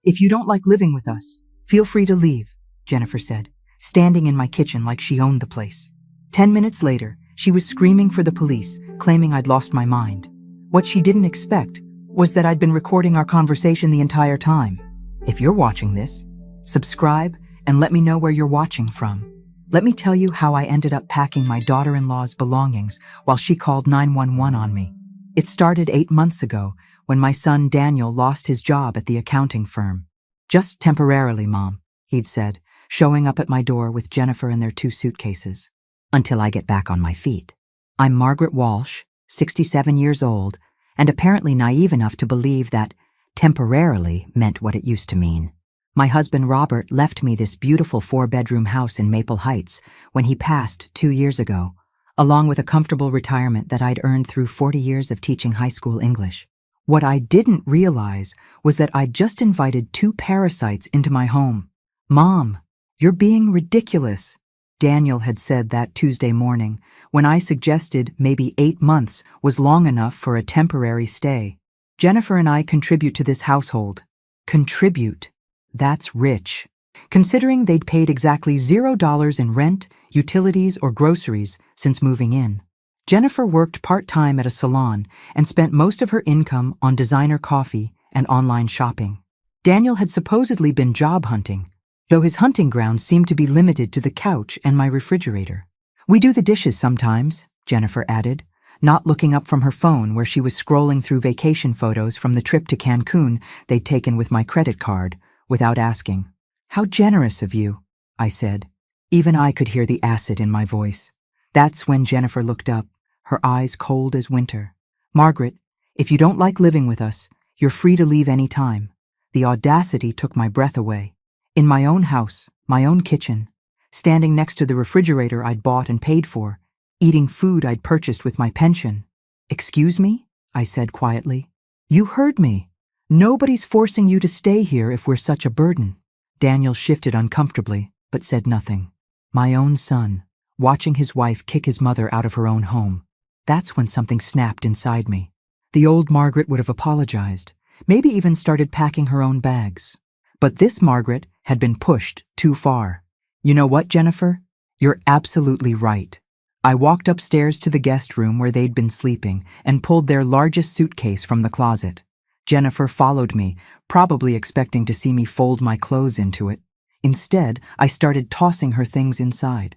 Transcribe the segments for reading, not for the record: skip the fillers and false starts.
If you don't like living with us, feel free to leave, Jennifer said, standing in my kitchen like she owned the place. 10 minutes later, she was screaming for the police, claiming I'd lost my mind. What she didn't expect was that I'd been recording our conversation the entire time. If you're watching this, subscribe and let me know where you're watching from. Let me tell you how I ended up packing my daughter-in-law's belongings while she called 911 on me. It started 8 months ago when my son Daniel lost his job at the accounting firm. Just temporarily, Mom, he'd said, showing up at my door with Jennifer and their 2 suitcases. Until I get back on my feet. I'm Margaret Walsh, 67 years old, and apparently naive enough to believe that temporarily meant what it used to mean. My husband Robert left me this beautiful 4-bedroom house in Maple Heights when he passed 2 years ago, along with a comfortable retirement that I'd earned through 40 years of teaching high school English. What I didn't realize was that I'd just invited 2 parasites into my home. Mom, you're being ridiculous, Daniel had said that Tuesday morning when I suggested maybe 8 months was long enough for a temporary stay. Jennifer and I contribute to this household. Contribute. That's rich. Considering they'd paid exactly $0 in rent, utilities, or groceries since moving in. Jennifer worked part-time at a salon and spent most of her income on designer coffee and online shopping. Daniel had supposedly been job hunting, though his hunting grounds seemed to be limited to the couch and my refrigerator. We do the dishes sometimes, Jennifer added, not looking up from her phone where she was scrolling through vacation photos from the trip to Cancun they'd taken with my credit card, without asking. How generous of you, I said. Even I could hear the acid in my voice. That's when Jennifer looked up, her eyes cold as winter. Margaret, if you don't like living with us, you're free to leave any time. The audacity took my breath away. In my own house, my own kitchen, standing next to the refrigerator I'd bought and paid for, eating food I'd purchased with my pension. Excuse me? I said quietly. You heard me. Nobody's forcing you to stay here if we're such a burden. Daniel shifted uncomfortably, but said nothing. My own son, watching his wife kick his mother out of her own home. That's when something snapped inside me. The old Margaret would have apologized, maybe even started packing her own bags. But this Margaret had been pushed too far. You know what, Jennifer? You're absolutely right. I walked upstairs to the guest room where they'd been sleeping and pulled their largest suitcase from the closet. Jennifer followed me, probably expecting to see me fold my clothes into it. Instead, I started tossing her things inside.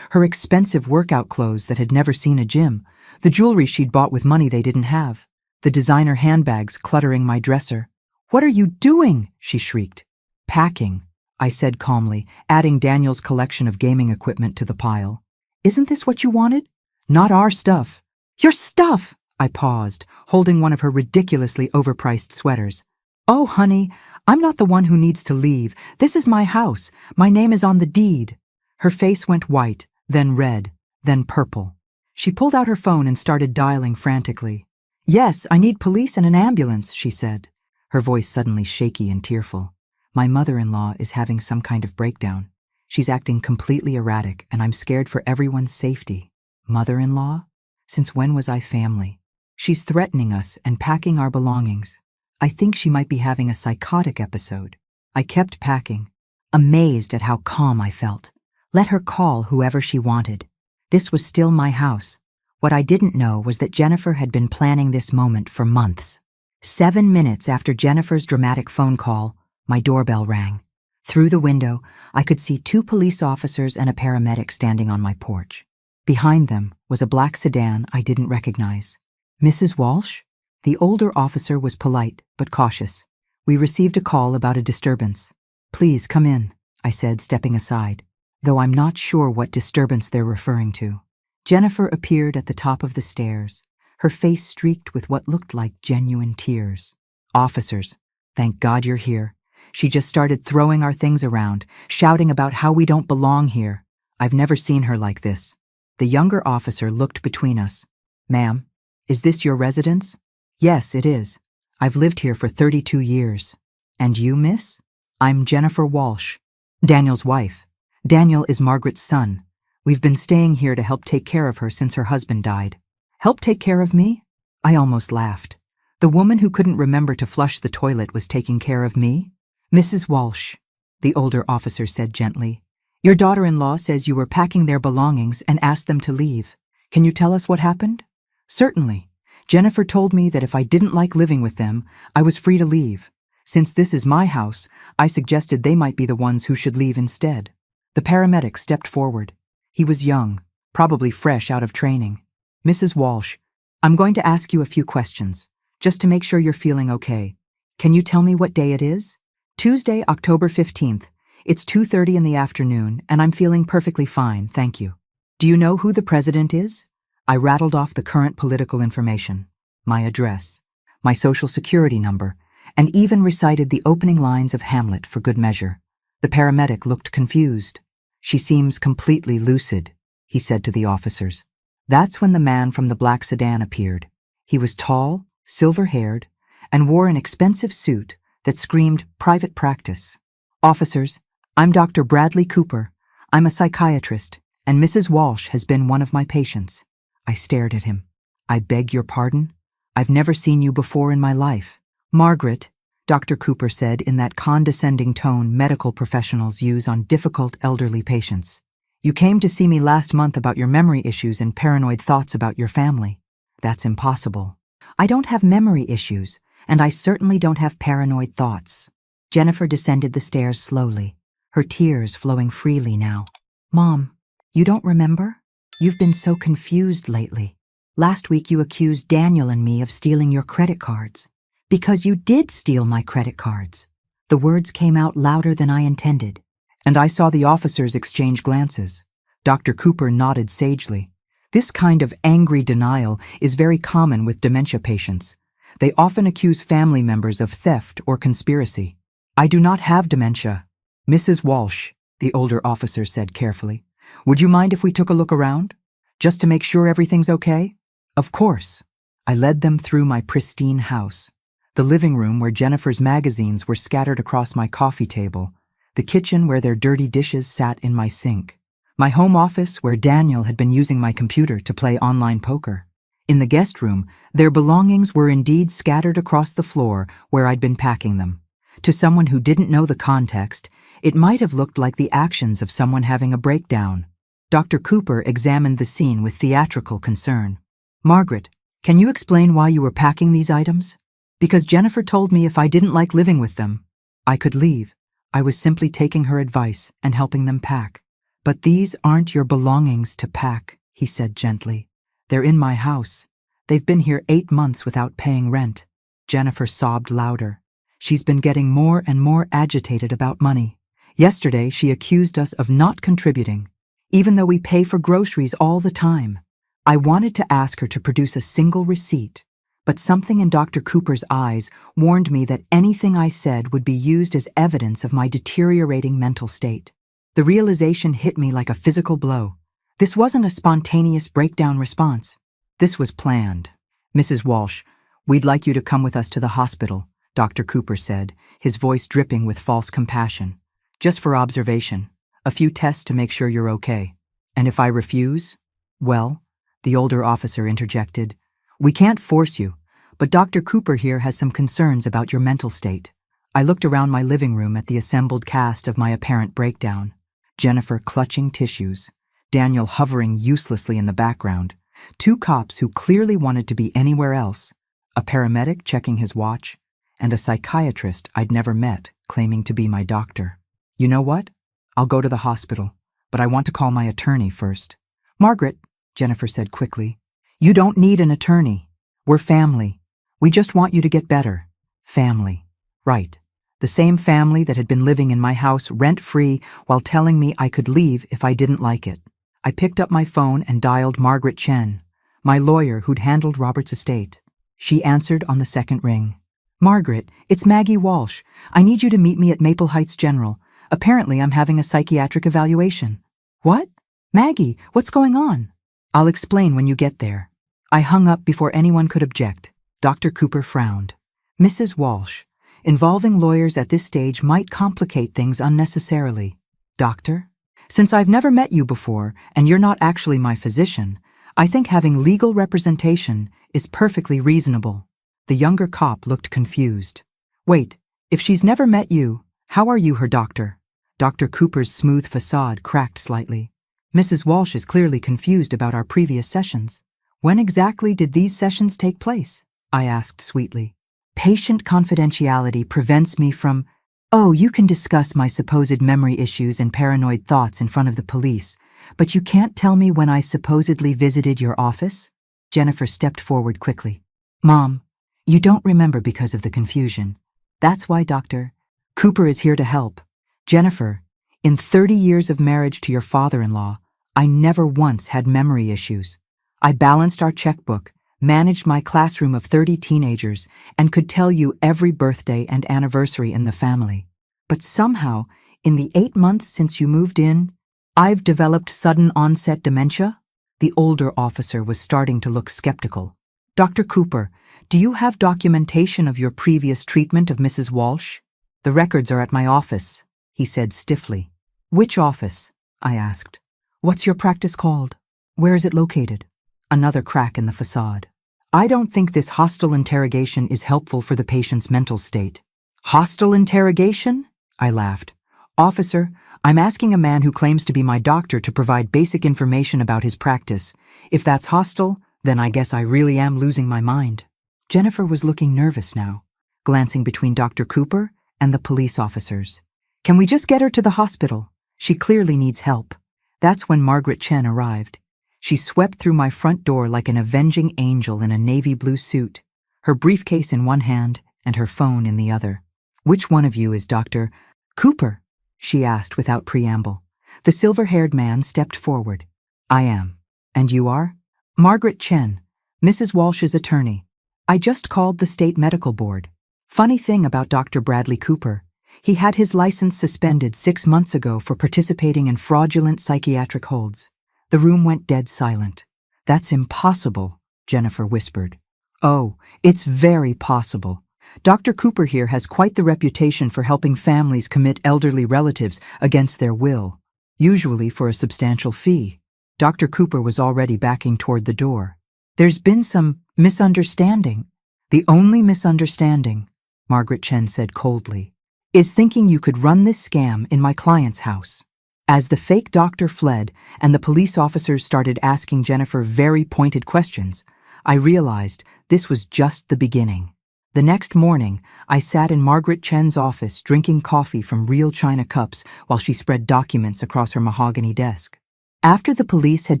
Her expensive workout clothes that had never seen a gym, the jewelry she'd bought with money they didn't have, the designer handbags cluttering my dresser. What are you doing? She shrieked. Packing, I said calmly, adding Daniel's collection of gaming equipment to the pile. Isn't this what you wanted? Not our stuff. Your stuff! I paused, holding one of her ridiculously overpriced sweaters. Oh, honey, I'm not the one who needs to leave. This is my house. My name is on the deed. Her face went white, then red, then purple. She pulled out her phone and started dialing frantically. Yes, I need police and an ambulance, she said, her voice suddenly shaky and tearful. My mother-in-law is having some kind of breakdown. She's acting completely erratic, and I'm scared for everyone's safety. Mother-in-law? Since when was I family? She's threatening us and packing our belongings. I think she might be having a psychotic episode. I kept packing, amazed at how calm I felt. Let her call whoever she wanted. This was still my house. What I didn't know was that Jennifer had been planning this moment for months. 7 minutes after Jennifer's dramatic phone call, my doorbell rang. Through the window, I could see 2 police officers and a paramedic standing on my porch. Behind them was a black sedan I didn't recognize. Mrs. Walsh? The older officer was polite but cautious. We received a call about a disturbance. Please come in, I said, stepping aside, though I'm not sure what disturbance they're referring to. Jennifer appeared at the top of the stairs, her face streaked with what looked like genuine tears. Officers, thank God you're here. She just started throwing our things around, shouting about how we don't belong here. I've never seen her like this. The younger officer looked between us. Ma'am, is this your residence? Yes, it is. I've lived here for 32 years. And you, miss? I'm Jennifer Walsh, Daniel's wife. Daniel is Margaret's son. We've been staying here to help take care of her since her husband died. Help take care of me? I almost laughed. The woman who couldn't remember to flush the toilet was taking care of me? Mrs. Walsh, the older officer said gently, your daughter-in-law says you were packing their belongings and asked them to leave. Can you tell us what happened? Certainly. Jennifer told me that if I didn't like living with them, I was free to leave. Since this is my house, I suggested they might be the ones who should leave instead. The paramedic stepped forward. He was young, probably fresh out of training. Mrs. Walsh, I'm going to ask you a few questions, just to make sure you're feeling okay. Can you tell me what day it is? Tuesday, October 15th. It's 2:30 in the afternoon, and I'm feeling perfectly fine, thank you. Do you know who the president is? I rattled off the current political information, my address, my social security number, and even recited the opening lines of Hamlet for good measure. The paramedic looked confused. She seems completely lucid, he said to the officers. That's when the man from the black sedan appeared. He was tall, silver-haired, and wore an expensive suit that screamed private practice. Officers, I'm Dr. Bradley Cooper. I'm a psychiatrist, and Mrs. Walsh has been one of my patients. I stared at him. I beg your pardon? I've never seen you before in my life. Margaret, Dr. Cooper said in that condescending tone medical professionals use on difficult elderly patients. You came to see me last month about your memory issues and paranoid thoughts about your family. That's impossible. I don't have memory issues, and I certainly don't have paranoid thoughts. Jennifer descended the stairs slowly, her tears flowing freely now. Mom, you don't remember? You've been so confused lately. Last week you accused Daniel and me of stealing your credit cards. Because you did steal my credit cards. The words came out louder than I intended. And I saw the officers exchange glances. Dr. Cooper nodded sagely. This kind of angry denial is very common with dementia patients. They often accuse family members of theft or conspiracy. I do not have dementia. Mrs. Walsh, the older officer said carefully, would you mind if we took a look around? Just to make sure everything's okay? Of course. I led them through my pristine house. The living room where Jennifer's magazines were scattered across my coffee table, the kitchen where their dirty dishes sat in my sink, my home office where Daniel had been using my computer to play online poker. In the guest room, their belongings were indeed scattered across the floor where I'd been packing them. To someone who didn't know the context, it might have looked like the actions of someone having a breakdown. Dr. Cooper examined the scene with theatrical concern. Margaret, can you explain why you were packing these items? Because Jennifer told me if I didn't like living with them, I could leave. I was simply taking her advice and helping them pack. But these aren't your belongings to pack, he said gently. They're in my house. They've been here 8 months without paying rent. Jennifer sobbed louder. She's been getting more and more agitated about money. Yesterday, she accused us of not contributing, even though we pay for groceries all the time. I wanted to ask her to produce a single receipt, but something in Dr. Cooper's eyes warned me that anything I said would be used as evidence of my deteriorating mental state. The realization hit me like a physical blow. This wasn't a spontaneous breakdown response. This was planned. Mrs. Walsh, we'd like you to come with us to the hospital, Dr. Cooper said, his voice dripping with false compassion. Just for observation, a few tests to make sure you're okay. And if I refuse? Well, the older officer interjected, we can't force you, but Dr. Cooper here has some concerns about your mental state. I looked around my living room at the assembled cast of my apparent breakdown. Jennifer clutching tissues, Daniel hovering uselessly in the background, 2 cops who clearly wanted to be anywhere else, a paramedic checking his watch, and a psychiatrist I'd never met claiming to be my doctor. You know what? I'll go to the hospital, but I want to call my attorney first. Margaret, Jennifer said quickly, you don't need an attorney. We're family. We just want you to get better. Family. Right. The same family that had been living in my house rent-free while telling me I could leave if I didn't like it. I picked up my phone and dialed Margaret Chen, my lawyer who'd handled Robert's estate. She answered on the second ring. Margaret, it's Maggie Walsh. I need you to meet me at Maple Heights General. Apparently I'm having a psychiatric evaluation. What? Maggie, what's going on? I'll explain when you get there. I hung up before anyone could object. Dr. Cooper frowned. Mrs. Walsh, involving lawyers at this stage might complicate things unnecessarily. Doctor? Since I've never met you before, and you're not actually my physician, I think having legal representation is perfectly reasonable. The younger cop looked confused. Wait, if she's never met you, How are you, her doctor? Dr. Cooper's smooth facade cracked slightly. Mrs. Walsh is clearly confused about our previous sessions. When exactly did these sessions take place? I asked sweetly. Patient confidentiality prevents me from— Oh, you can discuss my supposed memory issues and paranoid thoughts in front of the police, but you can't tell me when I supposedly visited your office? Jennifer stepped forward quickly. Mom, you don't remember because of the confusion. That's why Dr. Cooper is here to help. Jennifer, in 30 years of marriage to your father-in-law, I never once had memory issues. I balanced our checkbook, managed my classroom of 30 teenagers, and could tell you every birthday and anniversary in the family. But somehow, in the 8 months since you moved in, I've developed sudden onset dementia? The older officer was starting to look skeptical. Dr. Cooper, do you have documentation of your previous treatment of Mrs. Walsh? The records are at my office, he said stiffly. Which office? I asked. What's your practice called? Where is it located? Another crack in the facade. I don't think this hostile interrogation is helpful for the patient's mental state. Hostile interrogation? I laughed. Officer, I'm asking a man who claims to be my doctor to provide basic information about his practice. If that's hostile, then I guess I really am losing my mind. Jennifer was looking nervous now, glancing between Dr. Cooper and the police officers. Can we just get her to the hospital? She clearly needs help. That's when Margaret Chen arrived. She swept through my front door like an avenging angel in a navy blue suit, her briefcase in one hand and her phone in the other. Which one of you is Dr. Cooper? She asked without preamble. The silver-haired man stepped forward. I am. And you are? Margaret Chen, Mrs. Walsh's attorney. I just called the state medical board. Funny thing about Dr. Bradley Cooper. He had his license suspended 6 months ago for participating in fraudulent psychiatric holds. The room went dead silent. That's impossible, Jennifer whispered. Oh, it's very possible. Dr. Cooper here has quite the reputation for helping families commit elderly relatives against their will, usually for a substantial fee. Dr. Cooper was already backing toward the door. There's been some misunderstanding. The only misunderstanding, Margaret Chen said coldly, is thinking you could run this scam in my client's house. As the fake doctor fled and the police officers started asking Jennifer very pointed questions, I realized this was just the beginning. The next morning, I sat in Margaret Chen's office drinking coffee from real china cups while she spread documents across her mahogany desk. After the police had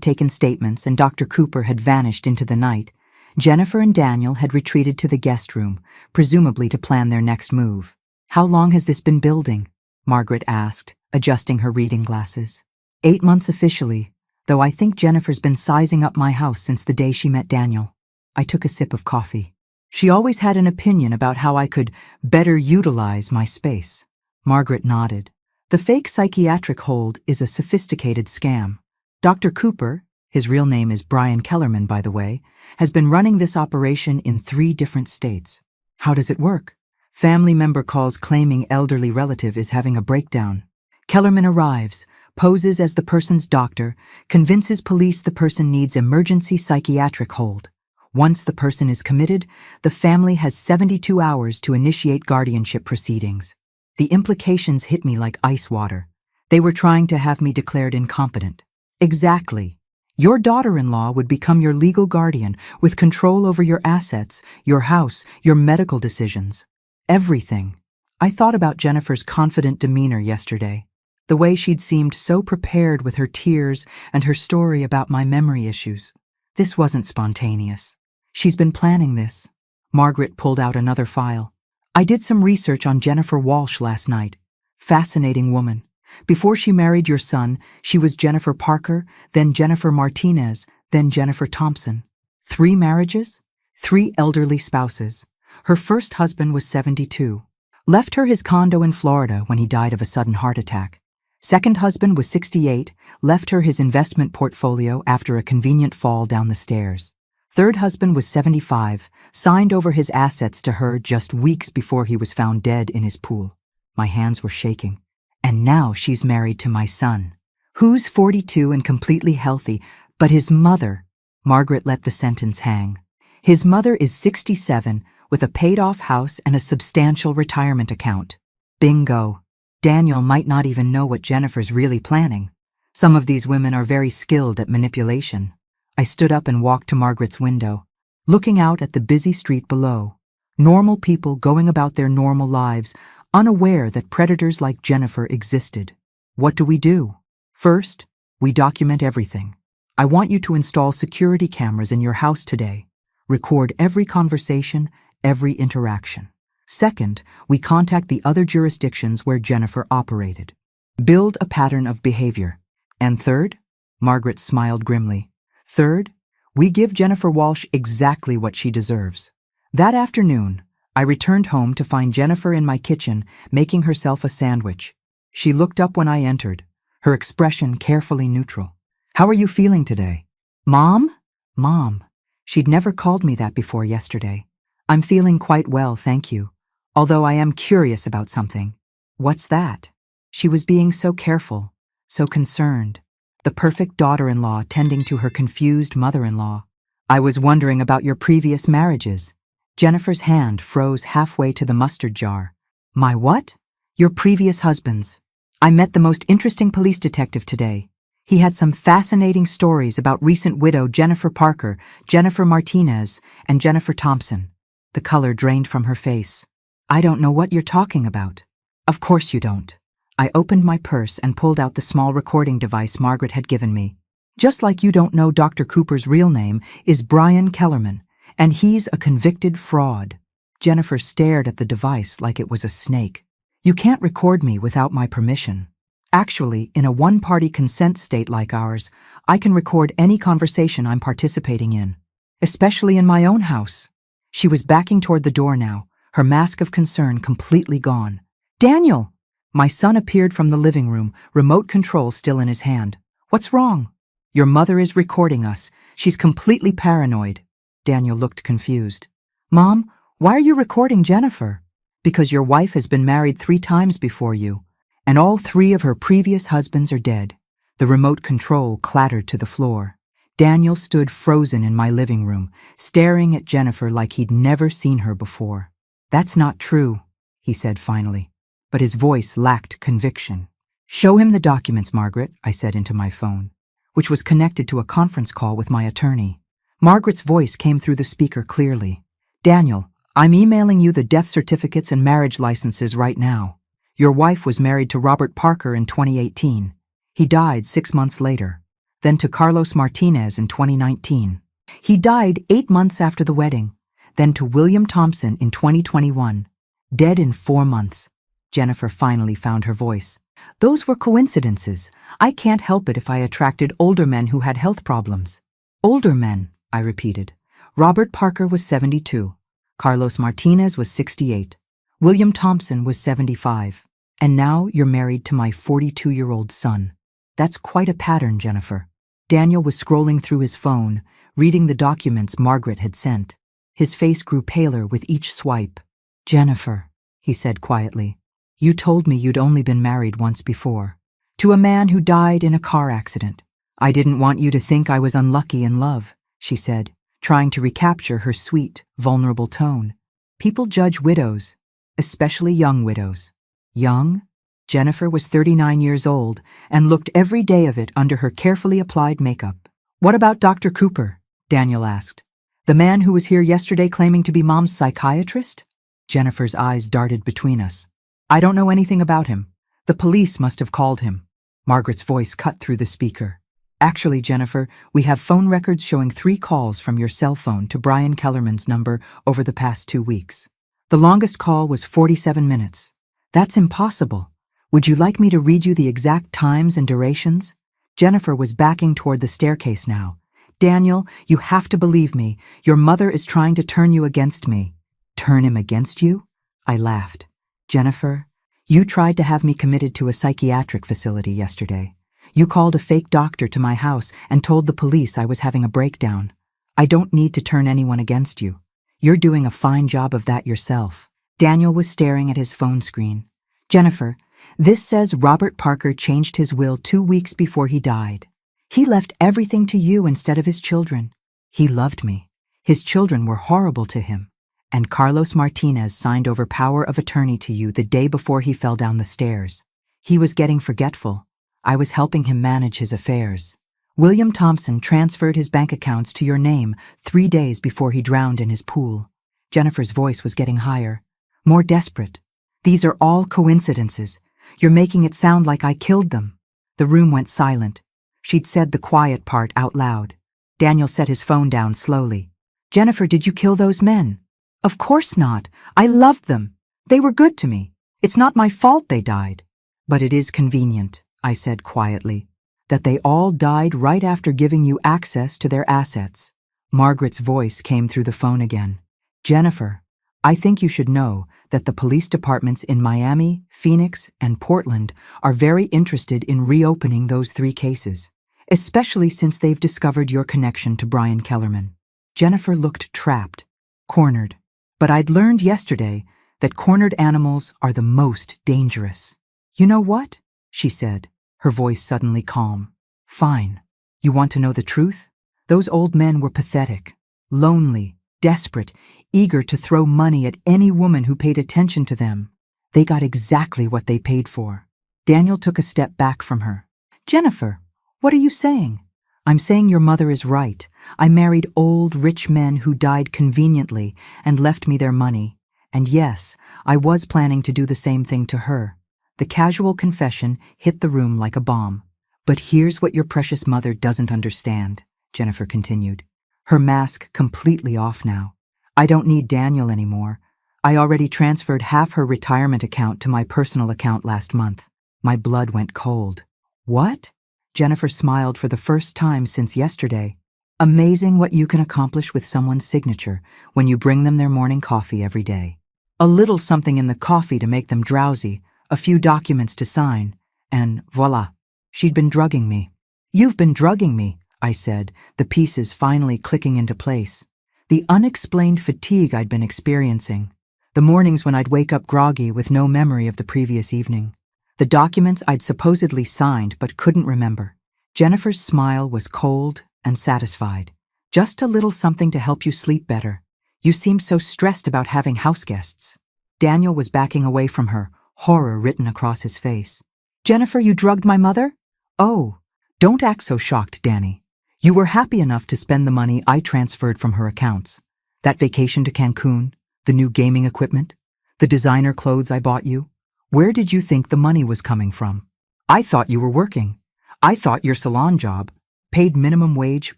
taken statements and Dr. Cooper had vanished into the night, Jennifer and Daniel had retreated to the guest room, presumably to plan their next move. How long has this been building? Margaret asked, adjusting her reading glasses. 8 months officially, though I think Jennifer's been sizing up my house since the day she met Daniel. I took a sip of coffee. She always had an opinion about how I could better utilize my space. Margaret nodded. The fake psychiatric hold is a sophisticated scam. Dr. Cooper, his real name is Brian Kellerman, by the way, has been running this operation in 3 different states. How does it work? Family member calls claiming elderly relative is having a breakdown. Kellerman arrives, poses as the person's doctor, convinces police the person needs emergency psychiatric hold. Once the person is committed, the family has 72 hours to initiate guardianship proceedings. The implications hit me like ice water. They were trying to have me declared incompetent. Exactly. Your daughter-in-law would become your legal guardian with control over your assets, your house, your medical decisions. Everything. I thought about Jennifer's confident demeanor yesterday, the way she'd seemed so prepared with her tears and her story about my memory issues. This wasn't spontaneous. She's been planning this. Margaret pulled out another file. I did some research on Jennifer Walsh last night. Fascinating woman. Before she married your son, she was Jennifer Parker, then Jennifer Martinez, then Jennifer Thompson. 3 marriages, 3 elderly spouses. Her first husband was 72. Left her his condo in Florida when he died of a sudden heart attack. Second husband was 68, left her his investment portfolio after a convenient fall down the stairs. Third husband was 75, signed over his assets to her just weeks before he was found dead in his pool. My hands were shaking. And now she's married to my son, who's 42 and completely healthy, but his mother— Margaret let the sentence hang. His mother is 67, with a paid-off house and a substantial retirement account. Bingo. Daniel might not even know what Jennifer's really planning. Some of these women are very skilled at manipulation. I stood up and walked to Margaret's window, looking out at the busy street below. Normal people going about their normal lives, unaware that predators like Jennifer existed. What do? First, we document everything. I want you to install security cameras in your house today. Record every conversation, every interaction. Second, we contact the other jurisdictions where Jennifer operated. Build a pattern of behavior. And third, Margaret smiled grimly. Third, we give Jennifer Walsh exactly what she deserves. That afternoon, I returned home to find Jennifer in my kitchen making herself a sandwich. She looked up when I entered, her expression carefully neutral. How are you feeling today? Mom? Mom. She'd never called me that before yesterday. I'm feeling quite well, thank you. Although I am curious about something. What's that? She was being so careful, so concerned. The perfect daughter-in-law tending to her confused mother-in-law. I was wondering about your previous marriages. Jennifer's hand froze halfway to the mustard jar. My what? Your previous husbands. I met the most interesting police detective today. He had some fascinating stories about recent widow Jennifer Parker, Jennifer Martinez, and Jennifer Thompson. The color drained from her face. I don't know what you're talking about. Of course you don't. I opened my purse and pulled out the small recording device Margaret had given me. Just like you don't know Dr. Cooper's real name is Brian Kellerman, and he's a convicted fraud. Jennifer stared at the device like it was a snake. You can't record me without my permission. Actually, in a one-party consent state like ours, I can record any conversation I'm participating in, especially in my own house. She was backing toward the door now, her mask of concern completely gone. Daniel! My son appeared from the living room, remote control still in his hand. What's wrong? Your mother is recording us. She's completely paranoid. Daniel looked confused. Mom, why are you recording Jennifer? Because your wife has been married 3 times before you, and all 3 of her previous husbands are dead. The remote control clattered to the floor. Daniel stood frozen in my living room, staring at Jennifer like he'd never seen her before. That's not true, he said finally, but his voice lacked conviction. Show him the documents, Margaret, I said into my phone, which was connected to a conference call with my attorney. Margaret's voice came through the speaker clearly. Daniel, I'm emailing you the death certificates and marriage licenses right now. Your wife was married to Robert Parker in 2018. He died 6 months later. Then to Carlos Martinez in 2019. He died 8 months after the wedding. Then to William Thompson in 2021. Dead in 4 months. Jennifer finally found her voice. Those were coincidences. I can't help it if I attracted older men who had health problems. Older men, I repeated. Robert Parker was 72. Carlos Martinez was 68. William Thompson was 75. And now you're married to my 42-year-old son. That's quite a pattern, Jennifer. Daniel was scrolling through his phone, reading the documents Margaret had sent. His face grew paler with each swipe. Jennifer, he said quietly, you told me you'd only been married once before. To a man who died in a car accident. I didn't want you to think I was unlucky in love, she said, trying to recapture her sweet, vulnerable tone. People judge widows, especially young widows. Young? Jennifer was 39 years old and looked every day of it under her carefully applied makeup. What about Dr. Cooper? Daniel asked. The man who was here yesterday claiming to be Mom's psychiatrist? Jennifer's eyes darted between us. I don't know anything about him. The police must have called him. Margaret's voice cut through the speaker. Actually, Jennifer, we have phone records showing 3 calls from your cell phone to Brian Kellerman's number over the past 2 weeks. The longest call was 47 minutes. That's impossible. Would you like me to read you the exact times and durations? Jennifer was backing toward the staircase now. Daniel, you have to believe me. Your mother is trying to turn you against me. Turn him against you? I laughed. Jennifer, you tried to have me committed to a psychiatric facility yesterday. You called a fake doctor to my house and told the police I was having a breakdown. I don't need to turn anyone against you. You're doing a fine job of that yourself. Daniel was staring at his phone screen. Jennifer, this says Robert Parker changed his will 2 weeks before he died. He left everything to you instead of his children. He loved me. His children were horrible to him. And Carlos Martinez signed over power of attorney to you the day before he fell down the stairs. He was getting forgetful. I was helping him manage his affairs. William Thompson transferred his bank accounts to your name 3 days before he drowned in his pool. Jennifer's voice was getting higher, more desperate. These are all coincidences. You're making it sound like I killed them. The room went silent. She'd said the quiet part out loud. Daniel set his phone down slowly. Jennifer, did you kill those men? Of course not. I loved them. They were good to me. It's not my fault they died. But it is convenient, I said quietly, that they all died right after giving you access to their assets. Margaret's voice came through the phone again. Jennifer, I think you should know that the police departments in Miami, Phoenix, and Portland are very interested in reopening those 3 cases, especially since they've discovered your connection to Brian Kellerman. Jennifer looked trapped, cornered. But I'd learned yesterday that cornered animals are the most dangerous. You know what? She said, her voice suddenly calm. Fine. You want to know the truth? Those old men were pathetic, lonely, desperate, eager to throw money at any woman who paid attention to them. They got exactly what they paid for. Daniel took a step back from her. Jennifer, what are you saying? I'm saying your mother is right. I married old, rich men who died conveniently and left me their money. And yes, I was planning to do the same thing to her. The casual confession hit the room like a bomb. But here's what your precious mother doesn't understand, Jennifer continued. Her mask completely off now. I don't need Daniel anymore. I already transferred half her retirement account to my personal account last month. My blood went cold. What? Jennifer smiled for the first time since yesterday. Amazing what you can accomplish with someone's signature when you bring them their morning coffee every day. A little something in the coffee to make them drowsy, a few documents to sign, and voila, she'd been drugging me. You've been drugging me, I said, the pieces finally clicking into place. The unexplained fatigue I'd been experiencing. The mornings when I'd wake up groggy with no memory of the previous evening. The documents I'd supposedly signed but couldn't remember. Jennifer's smile was cold and satisfied. Just a little something to help you sleep better. You seemed so stressed about having house guests. Daniel was backing away from her, horror written across his face. Jennifer, you drugged my mother? Oh, don't act so shocked, Danny. You were happy enough to spend the money I transferred from her accounts. That vacation to Cancun, the new gaming equipment, the designer clothes I bought you. Where did you think the money was coming from? I thought you were working. I thought your salon job paid minimum wage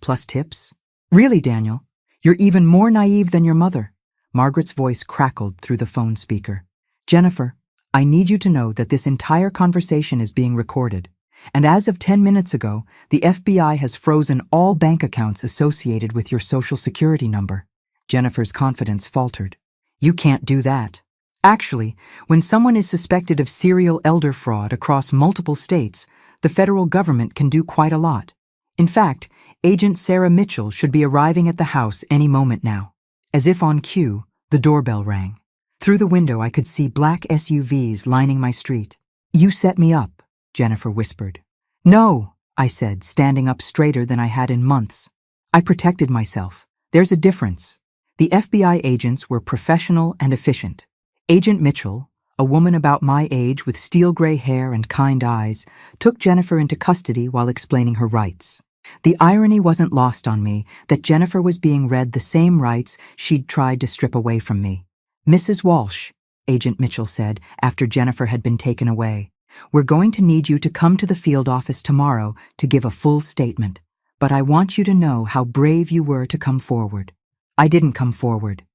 plus tips. Really, Daniel, you're even more naive than your mother. Margaret's voice crackled through the phone speaker. Jennifer, I need you to know that this entire conversation is being recorded. And as of 10 minutes ago, the FBI has frozen all bank accounts associated with your Social Security number. Jennifer's confidence faltered. You can't do that. Actually, when someone is suspected of serial elder fraud across multiple states, the federal government can do quite a lot. In fact, Agent Sarah Mitchell should be arriving at the house any moment now. As if on cue, the doorbell rang. Through the window, I could see black SUVs lining my street. You set me up, Jennifer whispered. No, I said, standing up straighter than I had in months. I protected myself. There's a difference. The FBI agents were professional and efficient. Agent Mitchell, a woman about my age with steel gray hair and kind eyes, took Jennifer into custody while explaining her rights. The irony wasn't lost on me that Jennifer was being read the same rights she'd tried to strip away from me. Mrs. Walsh, Agent Mitchell said after Jennifer had been taken away, we're going to need you to come to the field office tomorrow to give a full statement. But I want you to know how brave you were to come forward. I didn't come forward.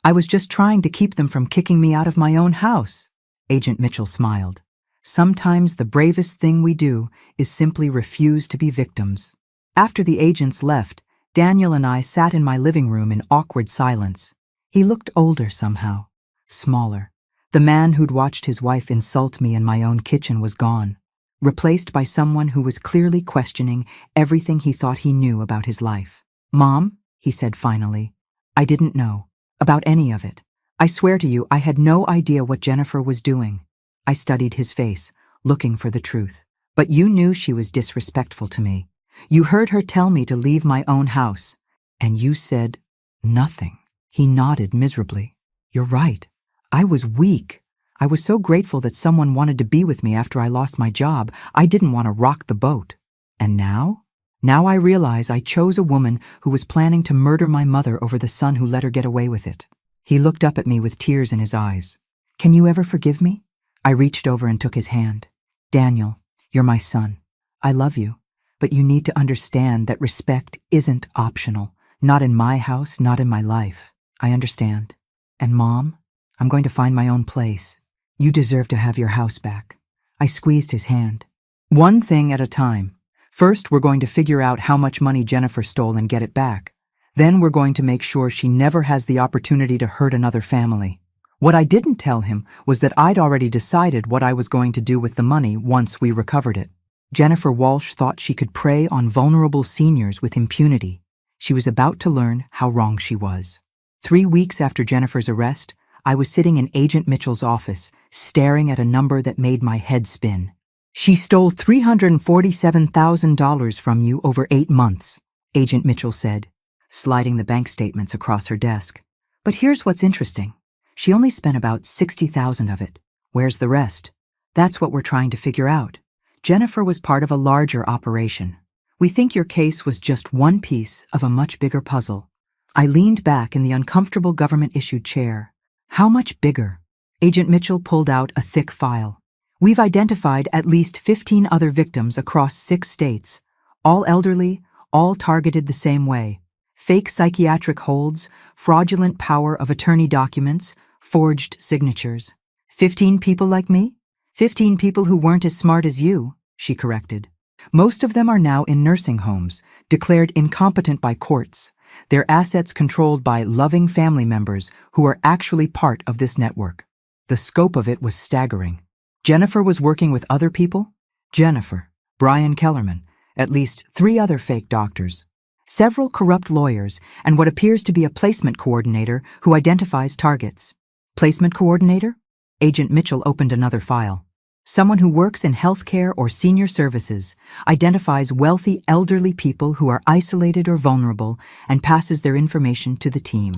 I was just trying to keep them from kicking me out of my own house. Agent Mitchell smiled. Sometimes the bravest thing we do is simply refuse to be victims. After the agents left, Daniel and I sat in my living room in awkward silence. He looked older somehow, smaller. The man who'd watched his wife insult me in my own kitchen was gone, replaced by someone who was clearly questioning everything he thought he knew about his life. Mom, he said finally, I didn't know about any of it. I swear to you, I had no idea what Jennifer was doing. I studied his face, looking for the truth. But you knew she was disrespectful to me. You heard her tell me to leave my own house. And you said nothing. He nodded miserably. You're right. I was weak. I was so grateful that someone wanted to be with me after I lost my job. I didn't want to rock the boat. And now? Now I realize I chose a woman who was planning to murder my mother over the son who let her get away with it. He looked up at me with tears in his eyes. Can you ever forgive me? I reached over and took his hand. Daniel, you're my son. I love you, but you need to understand that respect isn't optional. Not in my house, not in my life. I understand. And Mom, I'm going to find my own place. You deserve to have your house back. I squeezed his hand. One thing at a time. First, we're going to figure out how much money Jennifer stole and get it back. Then we're going to make sure she never has the opportunity to hurt another family. What I didn't tell him was that I'd already decided what I was going to do with the money once we recovered it. Jennifer Walsh thought she could prey on vulnerable seniors with impunity. She was about to learn how wrong she was. 3 weeks after Jennifer's arrest, I was sitting in Agent Mitchell's office, staring at a number that made my head spin. She stole $347,000 from you over 8 months, Agent Mitchell said, sliding the bank statements across her desk. But here's what's interesting. She only spent about $60,000 of it. Where's the rest? That's what we're trying to figure out. Jennifer was part of a larger operation. We think your case was just one piece of a much bigger puzzle. I leaned back in the uncomfortable government-issued chair. How much bigger? Agent Mitchell pulled out a thick file. We've identified at least 15 other victims across 6 states, all elderly, all targeted the same way. Fake psychiatric holds, fraudulent power of attorney documents, forged signatures. 15 people like me? 15 people who weren't as smart as you, she corrected. Most of them are now in nursing homes, declared incompetent by courts, their assets controlled by loving family members who are actually part of this network. The scope of it was staggering. Jennifer was working with other people? Jennifer, Brian Kellerman, at least 3 other fake doctors, several corrupt lawyers, and what appears to be a placement coordinator who identifies targets. Placement coordinator? Agent Mitchell opened another file. Someone who works in healthcare or senior services, identifies wealthy elderly people who are isolated or vulnerable, and passes their information to the team.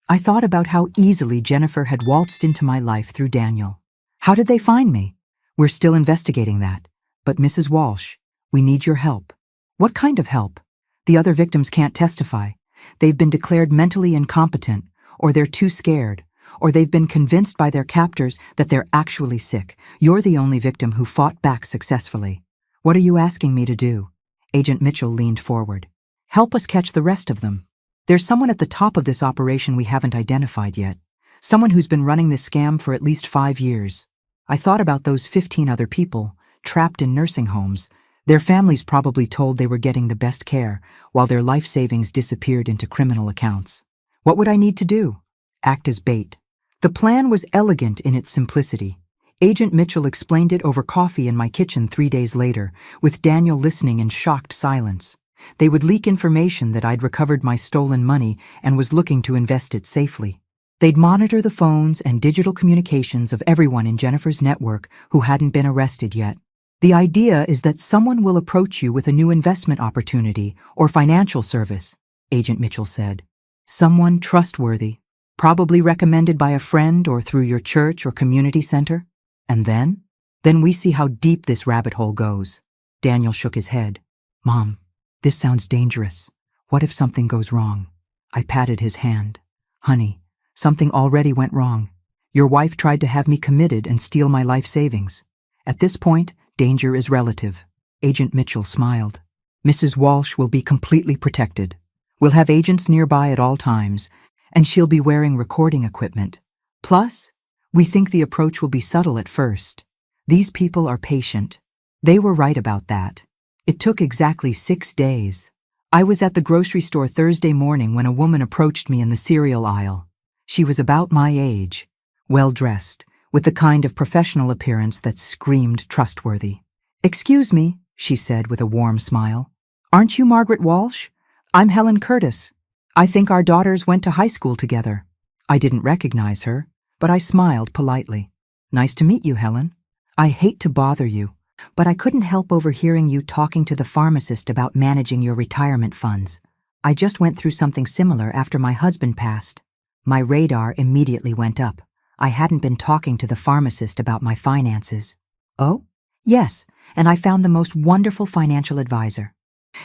I thought about how easily Jennifer had waltzed into my life through Daniel. How did they find me? We're still investigating that. But Mrs. Walsh, we need your help. What kind of help? The other victims can't testify. They've been declared mentally incompetent, or they're too scared, or they've been convinced by their captors that they're actually sick. You're the only victim who fought back successfully. What are you asking me to do? Agent Mitchell leaned forward. Help us catch the rest of them. There's someone at the top of this operation we haven't identified yet. Someone who's been running this scam for at least 5 years. I thought about those 15 other people, trapped in nursing homes. Their families probably told they were getting the best care, while their life savings disappeared into criminal accounts. What would I need to do? Act as bait. The plan was elegant in its simplicity. Agent Mitchell explained it over coffee in my kitchen 3 days later, with Daniel listening in shocked silence. They would leak information that I'd recovered my stolen money and was looking to invest it safely. They'd monitor the phones and digital communications of everyone in Jennifer's network who hadn't been arrested yet. The idea is that someone will approach you with a new investment opportunity or financial service, Agent Mitchell said. Someone trustworthy, probably recommended by a friend or through your church or community center. And then we see how deep this rabbit hole goes. Daniel shook his head. Mom, this sounds dangerous. What if something goes wrong? I patted his hand. Honey, something already went wrong. Your wife tried to have me committed and steal my life savings. At this point, danger is relative. Agent Mitchell smiled. Mrs. Walsh will be completely protected. We'll have agents nearby at all times, and she'll be wearing recording equipment. Plus, we think the approach will be subtle at first. These people are patient. They were right about that. It took exactly 6 days. I was at the grocery store Thursday morning when a woman approached me in the cereal aisle. She was about my age, well-dressed, with the kind of professional appearance that screamed trustworthy. Excuse me, she said with a warm smile. Aren't you Margaret Walsh? I'm Helen Curtis. I think our daughters went to high school together. I didn't recognize her, but I smiled politely. Nice to meet you, Helen. I hate to bother you, but I couldn't help overhearing you talking to the pharmacist about managing your retirement funds. I just went through something similar after my husband passed. My radar immediately went up. I hadn't been talking to the pharmacist about my finances. Oh? Yes, and I found the most wonderful financial advisor.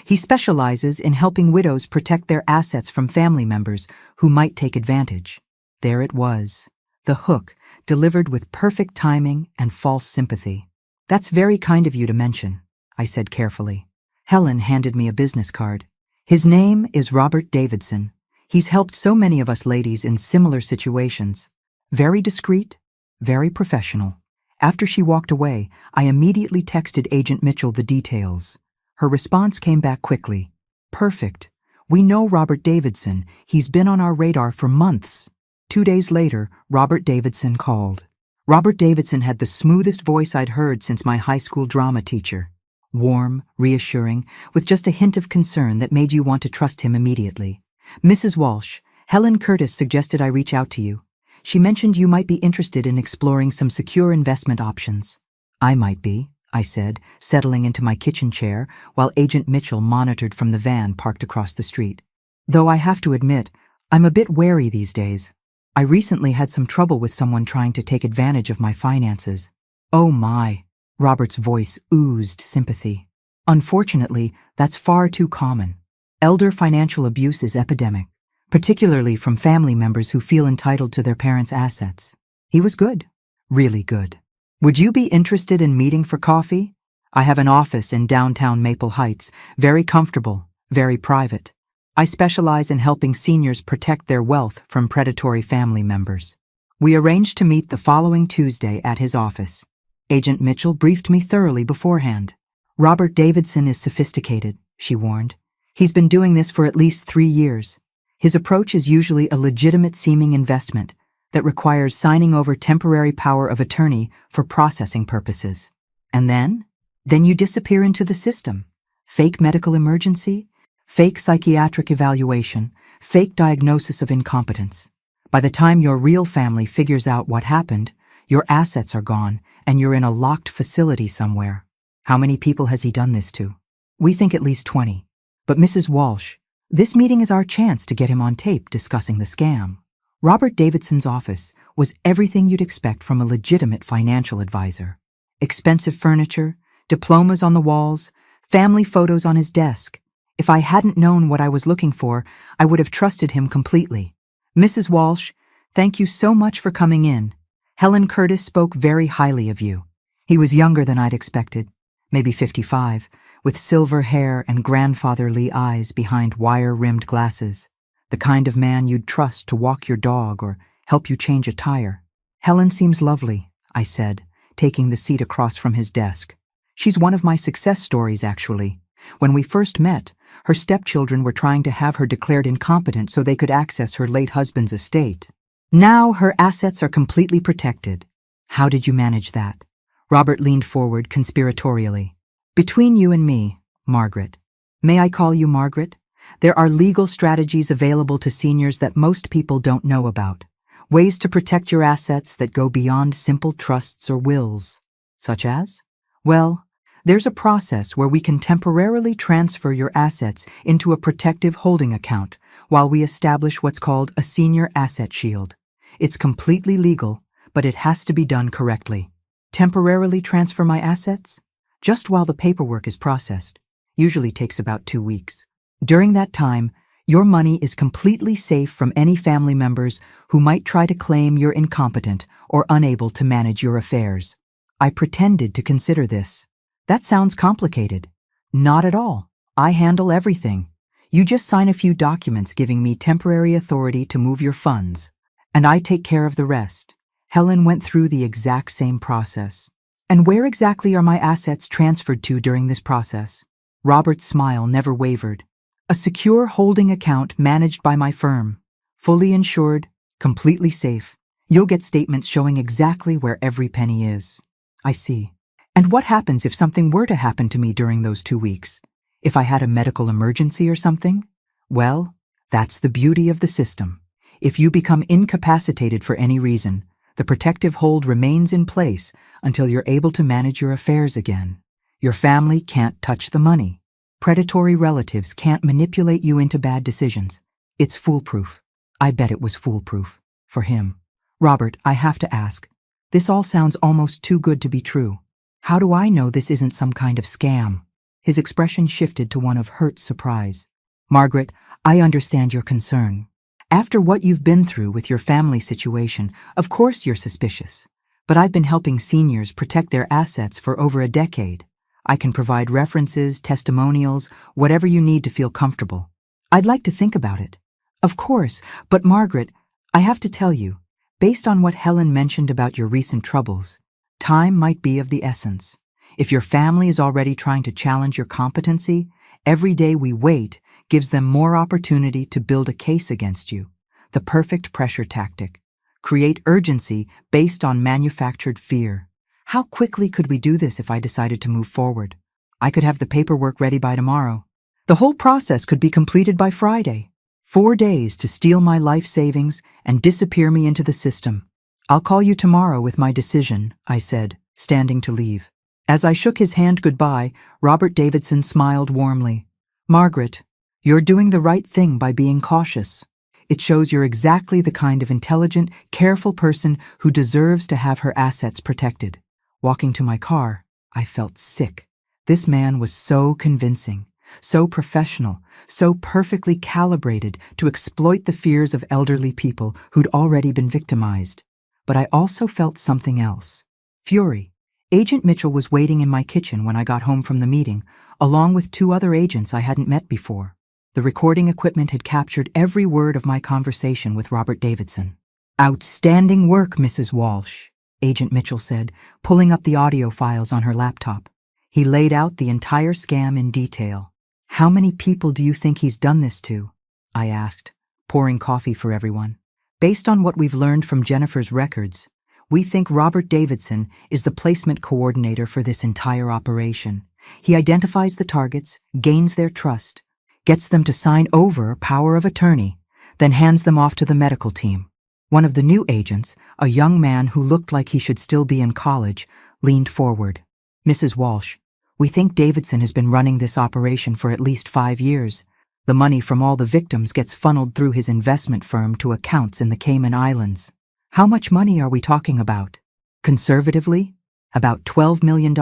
He specializes in helping widows protect their assets from family members who might take advantage. There it was, the hook, delivered with perfect timing and false sympathy. That's very kind of you to mention, I said carefully. Helen handed me a business card. His name is Robert Davidson. He's helped so many of us ladies in similar situations. Very discreet, very professional. After she walked away, I immediately texted Agent Mitchell the details. Her response came back quickly. Perfect. We know Robert Davidson. He's been on our radar for months. 2 days later, Robert Davidson called. Robert Davidson had the smoothest voice I'd heard since my high school drama teacher. Warm, reassuring, with just a hint of concern that made you want to trust him immediately. Mrs. Walsh, Helen Curtis suggested I reach out to you. She mentioned you might be interested in exploring some secure investment options. I might be, I said, settling into my kitchen chair while Agent Mitchell monitored from the van parked across the street. Though I have to admit, I'm a bit wary these days. I recently had some trouble with someone trying to take advantage of my finances. Oh my, Robert's voice oozed sympathy. Unfortunately, that's far too common. Elder financial abuse is epidemic, particularly from family members who feel entitled to their parents' assets. He was good, really good. Would you be interested in meeting for coffee? I have an office in downtown Maple Heights, very comfortable, very private. I specialize in helping seniors protect their wealth from predatory family members. We arranged to meet the following Tuesday at his office. Agent Mitchell briefed me thoroughly beforehand. Robert Davidson is sophisticated, she warned. He's been doing this for at least 3 years. His approach is usually a legitimate-seeming investment that requires signing over temporary power of attorney for processing purposes. And then? Then you disappear into the system. Fake medical emergency, fake psychiatric evaluation, fake diagnosis of incompetence. By the time your real family figures out what happened, your assets are gone and you're in a locked facility somewhere. How many people has he done this to? We think at least 20. But Mrs. Walsh, this meeting is our chance to get him on tape discussing the scam. Robert Davidson's office was everything you'd expect from a legitimate financial advisor. Expensive furniture, diplomas on the walls, family photos on his desk. If I hadn't known what I was looking for, I would have trusted him completely. Mrs. Walsh, thank you so much for coming in. Helen Curtis spoke very highly of you. He was younger than I'd expected, maybe 55, with silver hair and grandfatherly eyes behind wire-rimmed glasses. The kind of man you'd trust to walk your dog or help you change a tire. Helen seems lovely, I said, taking the seat across from his desk. She's one of my success stories, actually. When we first met, her stepchildren were trying to have her declared incompetent so they could access her late husband's estate. Now her assets are completely protected. How did you manage that? Robert leaned forward conspiratorially. Between you and me, Margaret. May I call you Margaret? There are legal strategies available to seniors that most people don't know about. Ways to protect your assets that go beyond simple trusts or wills. Such as? Well, there's a process where we can temporarily transfer your assets into a protective holding account while we establish what's called a senior asset shield. It's completely legal, but it has to be done correctly. Temporarily transfer my assets? Just while the paperwork is processed. Usually takes about 2 weeks. During that time, your money is completely safe from any family members who might try to claim you're incompetent or unable to manage your affairs. I pretended to consider this. That sounds complicated. Not at all. I handle everything. You just sign a few documents giving me temporary authority to move your funds, and I take care of the rest. Helen went through the exact same process. And where exactly are my assets transferred to during this process? Robert's smile never wavered. A secure holding account managed by my firm. Fully insured, completely safe. You'll get statements showing exactly where every penny is. I see. And what happens if something were to happen to me during those 2 weeks? If I had a medical emergency or something? Well, that's the beauty of the system. If you become incapacitated for any reason, the protective hold remains in place until you're able to manage your affairs again. Your family can't touch the money. Predatory relatives can't manipulate you into bad decisions. It's foolproof. I bet it was foolproof. For him. Robert, I have to ask. This all sounds almost too good to be true. How do I know this isn't some kind of scam? His expression shifted to one of hurt surprise. Margaret, I understand your concern. After what you've been through with your family situation, of course you're suspicious. But I've been helping seniors protect their assets for over a decade. I can provide references, testimonials, whatever you need to feel comfortable. I'd like to think about it. Of course, but Margaret, I have to tell you, based on what Helen mentioned about your recent troubles, time might be of the essence. If your family is already trying to challenge your competency, every day we wait gives them more opportunity to build a case against you. The perfect pressure tactic. Create urgency based on manufactured fear. How quickly could we do this if I decided to move forward? I could have the paperwork ready by tomorrow. The whole process could be completed by Friday. 4 days to steal my life savings and disappear me into the system. I'll call you tomorrow with my decision, I said, standing to leave. As I shook his hand goodbye, Robert Davidson smiled warmly. Margaret, you're doing the right thing by being cautious. It shows you're exactly the kind of intelligent, careful person who deserves to have her assets protected. Walking to my car, I felt sick. This man was so convincing, so professional, so perfectly calibrated to exploit the fears of elderly people who'd already been victimized. But I also felt something else. Fury. Agent Mitchell was waiting in my kitchen when I got home from the meeting, along with 2 other agents I hadn't met before. The recording equipment had captured every word of my conversation with Robert Davidson. Outstanding work, Mrs. Walsh, Agent Mitchell said, pulling up the audio files on her laptop. He laid out the entire scam in detail. How many people do you think he's done this to? I asked, pouring coffee for everyone. Based on what we've learned from Jennifer's records, we think Robert Davidson is the placement coordinator for this entire operation. He identifies the targets, gains their trust, gets them to sign over power of attorney, then hands them off to the medical team. One of the new agents, a young man who looked like he should still be in college, leaned forward. Mrs. Walsh, we think Davidson has been running this operation for at least 5 years. The money from all the victims gets funneled through his investment firm to accounts in the Cayman Islands. How much money are we talking about? Conservatively, about $12 million.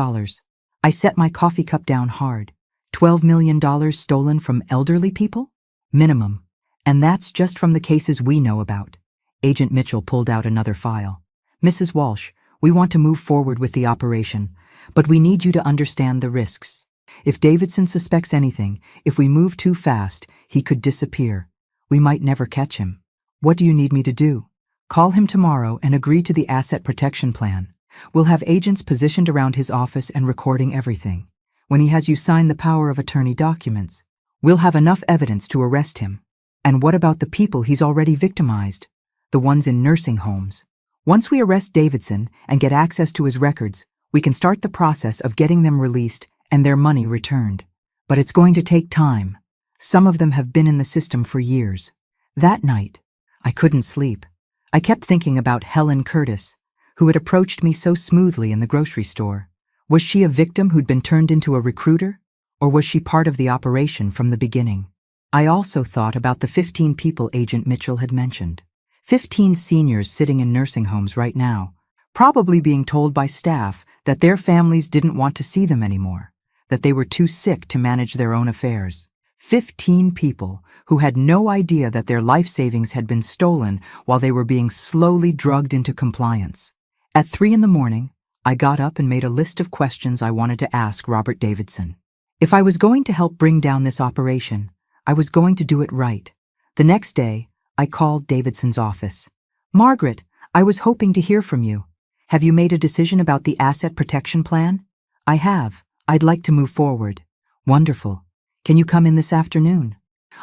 I set my coffee cup down hard. $12 million stolen from elderly people? Minimum. And that's just from the cases we know about. Agent Mitchell pulled out another file. Mrs. Walsh, we want to move forward with the operation, but we need you to understand the risks. If Davidson suspects anything, if we move too fast, he could disappear. We might never catch him. What do you need me to do? Call him tomorrow and agree to the asset protection plan. We'll have agents positioned around his office and recording everything. When he has you sign the power of attorney documents, we'll have enough evidence to arrest him. And what about the people he's already victimized? The ones in nursing homes. Once we arrest Davidson and get access to his records, we can start the process of getting them released and their money returned. But it's going to take time. Some of them have been in the system for years. That night, I couldn't sleep. I kept thinking about Helen Curtis, who had approached me so smoothly in the grocery store. Was she a victim who'd been turned into a recruiter? Or was she part of the operation from the beginning? I also thought about the 15 people Agent Mitchell had mentioned. 15 seniors sitting in nursing homes right now, probably being told by staff that their families didn't want to see them anymore, that they were too sick to manage their own affairs. 15 people who had no idea that their life savings had been stolen while they were being slowly drugged into compliance. At 3 a.m, I got up and made a list of questions I wanted to ask Robert Davidson. If I was going to help bring down this operation, I was going to do it right. The next day, I called Davidson's office. Margaret, I was hoping to hear from you. Have you made a decision about the asset protection plan? I have. I'd like to move forward. Wonderful. Can you come in this afternoon?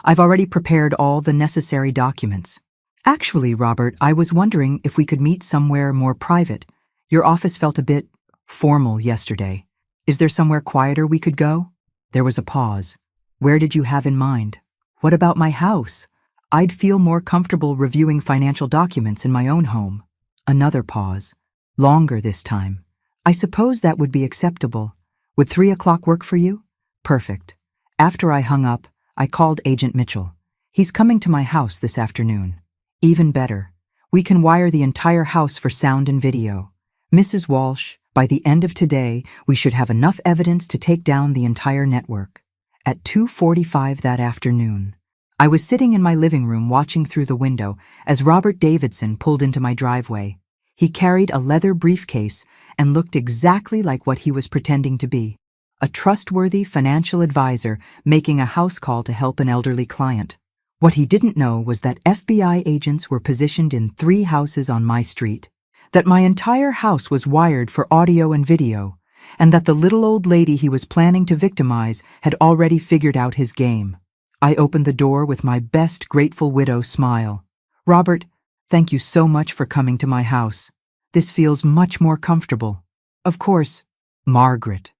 I've already prepared all the necessary documents. Actually, Robert, I was wondering if we could meet somewhere more private. Your office felt a bit formal yesterday. Is there somewhere quieter we could go? There was a pause. Where did you have in mind? What about my house? I'd feel more comfortable reviewing financial documents in my own home. Another pause. Longer this time. I suppose that would be acceptable. Would 3 o'clock work for you? Perfect. After I hung up, I called Agent Mitchell. He's coming to my house this afternoon. Even better. We can wire the entire house for sound and video. Mrs. Walsh, by the end of today, we should have enough evidence to take down the entire network. At 2:45 that afternoon, I was sitting in my living room watching through the window as Robert Davidson pulled into my driveway. He carried a leather briefcase and looked exactly like what he was pretending to be, a trustworthy financial advisor making a house call to help an elderly client. What he didn't know was that FBI agents were positioned in 3 houses on my street, that my entire house was wired for audio and video, and that the little old lady he was planning to victimize had already figured out his game. I opened the door with my best grateful widow smile. "Robert, thank you so much for coming to my house. This feels much more comfortable. Of course, Margaret,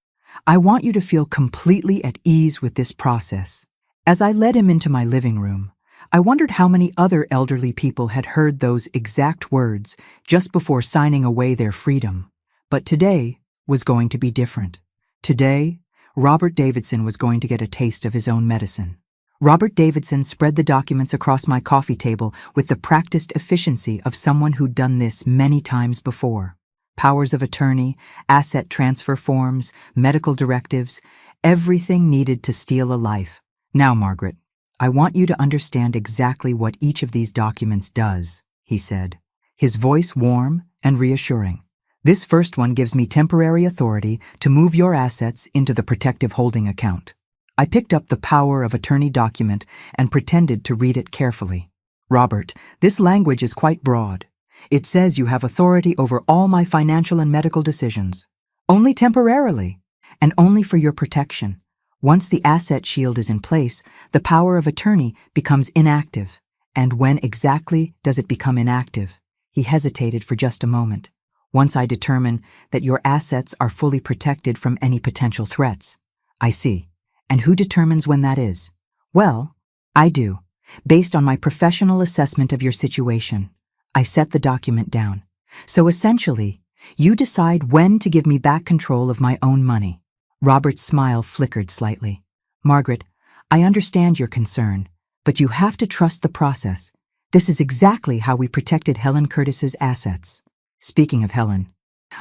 I want you to feel completely at ease with this process." As I led him into my living room, I wondered how many other elderly people had heard those exact words just before signing away their freedom. But today was going to be different. Today, Robert Davidson was going to get a taste of his own medicine. Robert Davidson spread the documents across my coffee table with the practiced efficiency of someone who'd done this many times before. Powers of attorney, asset transfer forms, medical directives, everything needed to steal a life. "Now, Margaret, I want you to understand exactly what each of these documents does," he said, his voice warm and reassuring. "This first one gives me temporary authority to move your assets into the protective holding account." I picked up the power of attorney document and pretended to read it carefully. "Robert, this language is quite broad. It says you have authority over all my financial and medical decisions. Only temporarily, and only for your protection. Once the asset shield is in place, the power of attorney becomes inactive. And when exactly does it become inactive?" He hesitated for just a moment. "Once I determine that your assets are fully protected from any potential threats." "I see. And who determines when that is?" "Well, I do, based on my professional assessment of your situation." I set the document down. "So essentially, you decide when to give me back control of my own money." Robert's smile flickered slightly. "Margaret, I understand your concern, but you have to trust the process. This is exactly how we protected Helen Curtis's assets." "Speaking of Helen,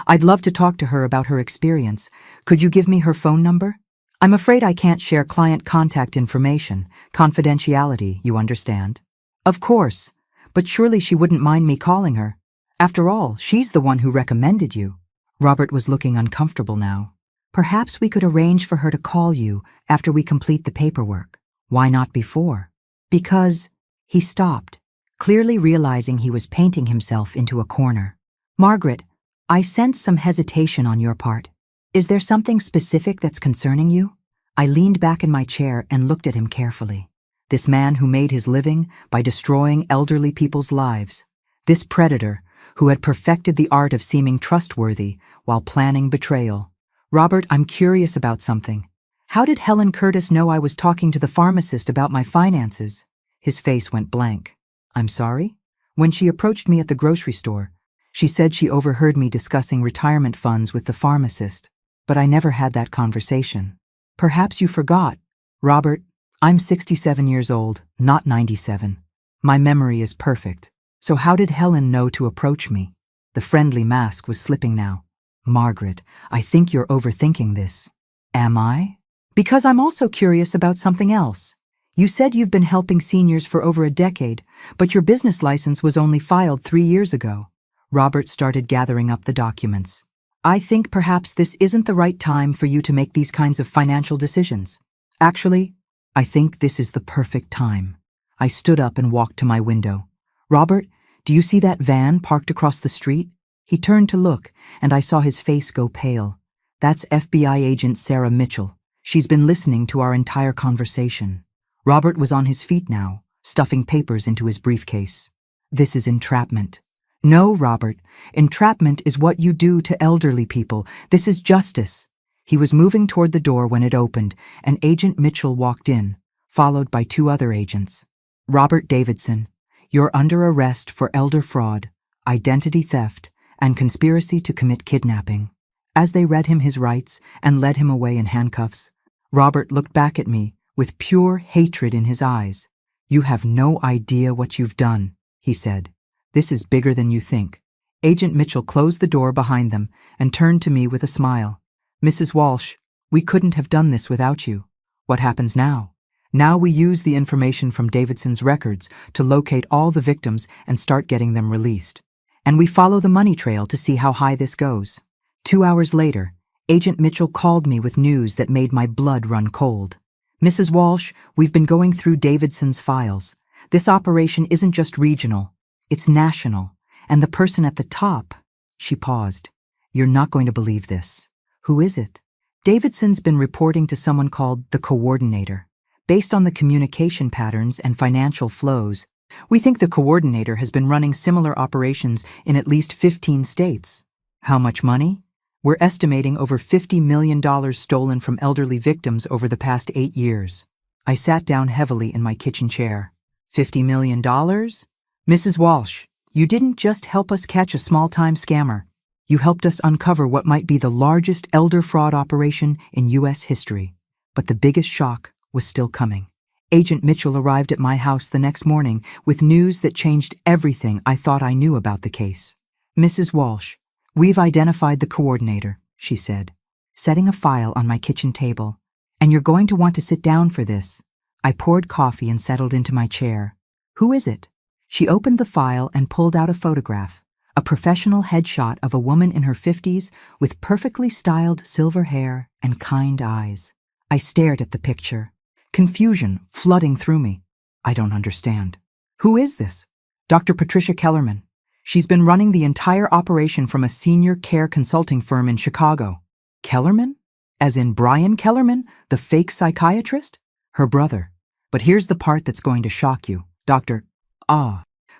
I'd love to talk to her about her experience. Could you give me her phone number?" "I'm afraid I can't share client contact information. Confidentiality, you understand." "Of course, but surely she wouldn't mind me calling her. After all, she's the one who recommended you." Robert was looking uncomfortable now. "Perhaps we could arrange for her to call you after we complete the paperwork." "Why not before?" "Because—" He stopped, clearly realizing he was painting himself into a corner. "Margaret, I sense some hesitation on your part. Is there something specific that's concerning you?" I leaned back in my chair and looked at him carefully. This man who made his living by destroying elderly people's lives. This predator who had perfected the art of seeming trustworthy while planning betrayal. "Robert, I'm curious about something. How did Helen Curtis know I was talking to the pharmacist about my finances?" His face went blank. "I'm sorry?" "When she approached me at the grocery store, she said she overheard me discussing retirement funds with the pharmacist, but I never had that conversation." "Perhaps you forgot." "Robert, I'm 67 years old, not 97. My memory is perfect. So how did Helen know to approach me?" The friendly mask was slipping now. "Margaret, I think you're overthinking this." "Am I?" "Because I'm also curious about something else. You said you've been helping seniors for over a decade, but your business license was only filed 3 years ago." Robert started gathering up the documents. "I think perhaps this isn't the right time for you to make these kinds of financial decisions. Actually, I think this is the perfect time." I stood up and walked to my window. "Robert, do you see that van parked across the street?" He turned to look, and I saw his face go pale. "That's FBI agent Sarah Mitchell. She's been listening to our entire conversation." Robert was on his feet now, stuffing papers into his briefcase. "This is entrapment." "No, Robert. Entrapment is what you do to elderly people. This is justice." He was moving toward the door when it opened, and Agent Mitchell walked in, followed by 2 other agents. "Robert Davidson, you're under arrest for elder fraud, identity theft, and conspiracy to commit kidnapping." As they read him his rights and led him away in handcuffs, Robert looked back at me with pure hatred in his eyes. "You have no idea what you've done," he said. This is bigger than you think. Agent Mitchell closed the door behind them and turned to me with a smile. Mrs. Walsh, we couldn't have done this without you. What happens now? Now we use the information from Davidson's records to locate all the victims and start getting them released. And we follow the money trail to see how high this goes. 2 hours later, Agent Mitchell called me with news that made my blood run cold. Mrs. Walsh, we've been going through Davidson's files. This operation isn't just regional, it's national. And the person at the top, she paused. You're not going to believe this. Who is it? Davidson's been reporting to someone called the Coordinator. Based on the communication patterns and financial flows, we think the Coordinator has been running similar operations in at least 15 states. How much money? We're estimating over $50 million stolen from elderly victims over the past 8 years. I sat down heavily in my kitchen chair. $50 million? Mrs. Walsh, you didn't just help us catch a small-time scammer. You helped us uncover what might be the largest elder fraud operation in U.S. history. But the biggest shock was still coming. Agent Mitchell arrived at my house the next morning with news that changed everything I thought I knew about the case. Mrs. Walsh, we've identified the Coordinator, she said, setting a file on my kitchen table. And you're going to want to sit down for this. I poured coffee and settled into my chair. Who is it? She opened the file and pulled out a photograph, a professional headshot of a woman in her 50s with perfectly styled silver hair and kind eyes. I stared at the picture, confusion flooding through me. I don't understand. Who is this? Dr. Patricia Kellerman. She's been running the entire operation from a senior care consulting firm in Chicago. Kellerman? As in Brian Kellerman, the fake psychiatrist? Her brother. But here's the part that's going to shock you.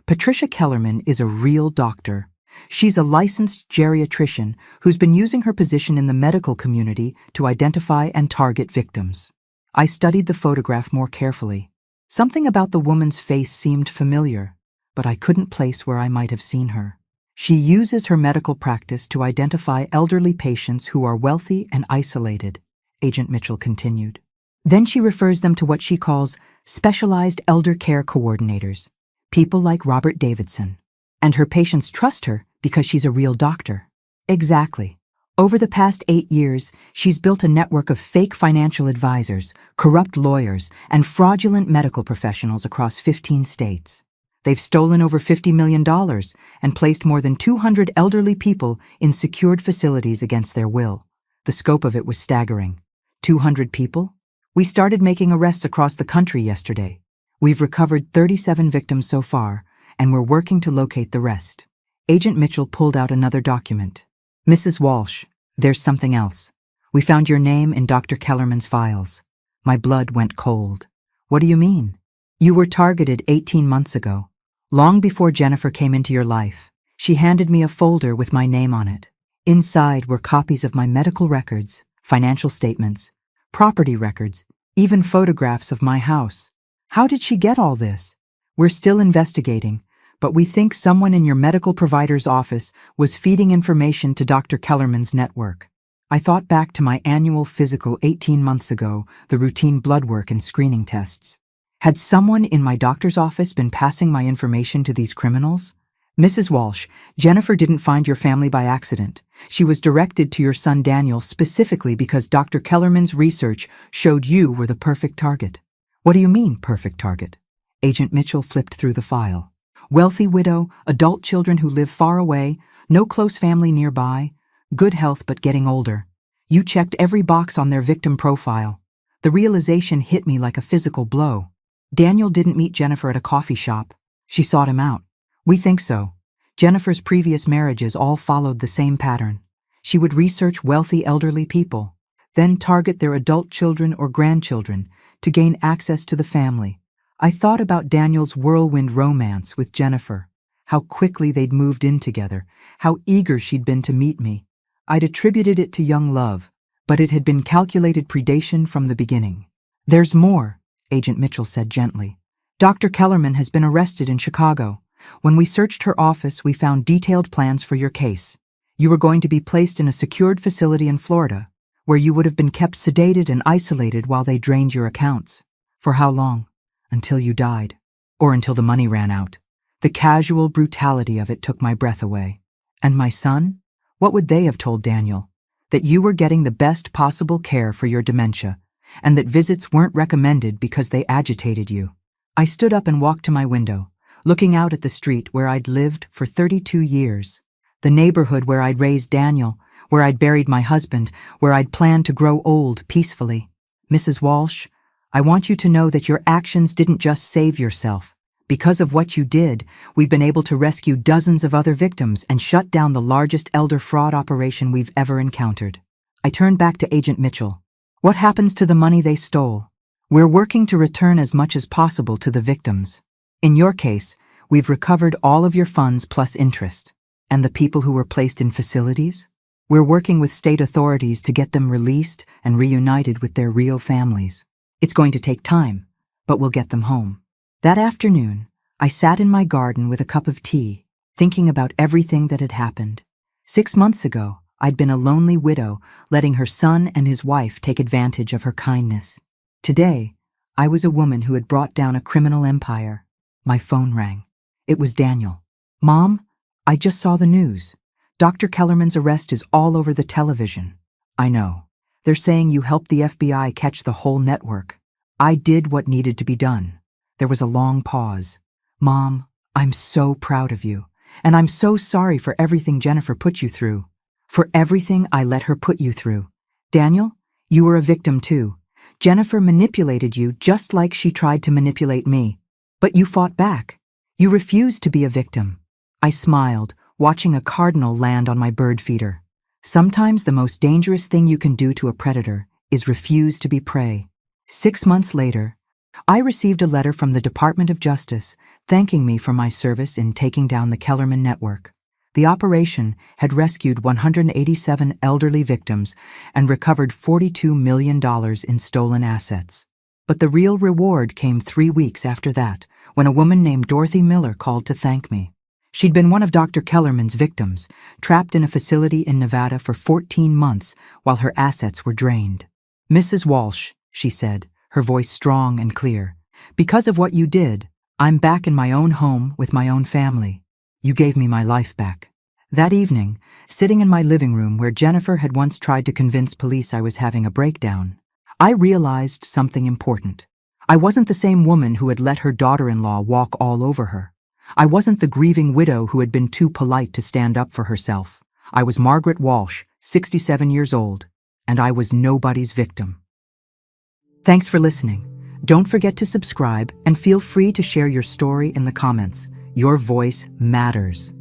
Patricia Kellerman is a real doctor. She's a licensed geriatrician who's been using her position in the medical community to identify and target victims. I studied the photograph more carefully. Something about the woman's face seemed familiar, but I couldn't place where I might have seen her. She uses her medical practice to identify elderly patients who are wealthy and isolated, Agent Mitchell continued. Then she refers them to what she calls specialized elder care coordinators, people like Robert Davidson. And her patients trust her because she's a real doctor. Exactly. Over the past 8 years, she's built a network of fake financial advisors, corrupt lawyers, and fraudulent medical professionals across 15 states. They've stolen over $50 million and placed more than 200 elderly people in secured facilities against their will. The scope of it was staggering. 200 people? We started making arrests across the country yesterday. We've recovered 37 victims so far, and we're working to locate the rest. Agent Mitchell pulled out another document. Mrs. Walsh, there's something else. We found your name in Dr. Kellerman's files. My blood went cold. What do you mean? You were targeted 18 months ago, long before Jennifer came into your life. She handed me a folder with my name on it. Inside were copies of my medical records, financial statements, property records, even photographs of my house. How did she get all this? We're still investigating, but we think someone in your medical provider's office was feeding information to Dr. Kellerman's network. I thought back to my annual physical 18 months ago, the routine blood work and screening tests. Had someone in my doctor's office been passing my information to these criminals? Mrs. Walsh, Jennifer didn't find your family by accident. She was directed to your son Daniel specifically because Dr. Kellerman's research showed you were the perfect target. What do you mean, perfect target? Agent Mitchell flipped through the file. Wealthy widow, adult children who live far away, no close family nearby, good health but getting older. You checked every box on their victim profile. The realization hit me like a physical blow. Daniel didn't meet Jennifer at a coffee shop. She sought him out. We think so. Jennifer's previous marriages all followed the same pattern. She would research wealthy elderly people, then target their adult children or grandchildren to gain access to the family. I thought about Daniel's whirlwind romance with Jennifer, how quickly they'd moved in together, how eager she'd been to meet me. I'd attributed it to young love, but it had been calculated predation from the beginning. There's more, Agent Mitchell said gently. Dr. Kellerman has been arrested in Chicago. When we searched her office, we found detailed plans for your case. You were going to be placed in a secured facility in Florida, where you would have been kept sedated and isolated while they drained your accounts. For how long? Until you died. Or until the money ran out. The casual brutality of it took my breath away. And my son? What would they have told Daniel? That you were getting the best possible care for your dementia, and that visits weren't recommended because they agitated you. I stood up and walked to my window, looking out at the street where I'd lived for 32 years. The neighborhood where I'd raised Daniel, where I'd buried my husband, where I'd planned to grow old peacefully. Mrs. Walsh, I want you to know that your actions didn't just save yourself. Because of what you did, we've been able to rescue dozens of other victims and shut down the largest elder fraud operation we've ever encountered. I turned back to Agent Mitchell. What happens to the money they stole? We're working to return as much as possible to the victims. In your case, we've recovered all of your funds plus interest. And the people who were placed in facilities? We're working with state authorities to get them released and reunited with their real families. It's going to take time, but we'll get them home. That afternoon, I sat in my garden with a cup of tea, thinking about everything that had happened. 6 months ago, I'd been a lonely widow, letting her son and his wife take advantage of her kindness. Today, I was a woman who had brought down a criminal empire. My phone rang. It was Daniel. Mom, I just saw the news. Dr. Kellerman's arrest is all over the television. I know. They're saying you helped the FBI catch the whole network. I did what needed to be done. There was a long pause. Mom, I'm so proud of you, and I'm so sorry for everything Jennifer put you through. For everything I let her put you through. Daniel, you were a victim too. Jennifer manipulated you just like she tried to manipulate me. But you fought back. You refused to be a victim. I smiled, watching a cardinal land on my bird feeder. Sometimes the most dangerous thing you can do to a predator is refuse to be prey. 6 months later, I received a letter from the Department of Justice thanking me for my service in taking down the Kellerman network. The operation had rescued 187 elderly victims and recovered $42 million in stolen assets. But the real reward came 3 weeks after that, when a woman named Dorothy Miller called to thank me. She'd been one of Dr. Kellerman's victims, trapped in a facility in Nevada for 14 months while her assets were drained. Mrs. Walsh, she said, her voice strong and clear, because of what you did, I'm back in my own home with my own family. You gave me my life back. That evening, sitting in my living room where Jennifer had once tried to convince police I was having a breakdown, I realized something important. I wasn't the same woman who had let her daughter-in-law walk all over her. I wasn't the grieving widow who had been too polite to stand up for herself. I was Margaret Walsh, 67 years old, and I was nobody's victim. Thanks for listening. Don't forget to subscribe and feel free to share your story in the comments. Your voice matters.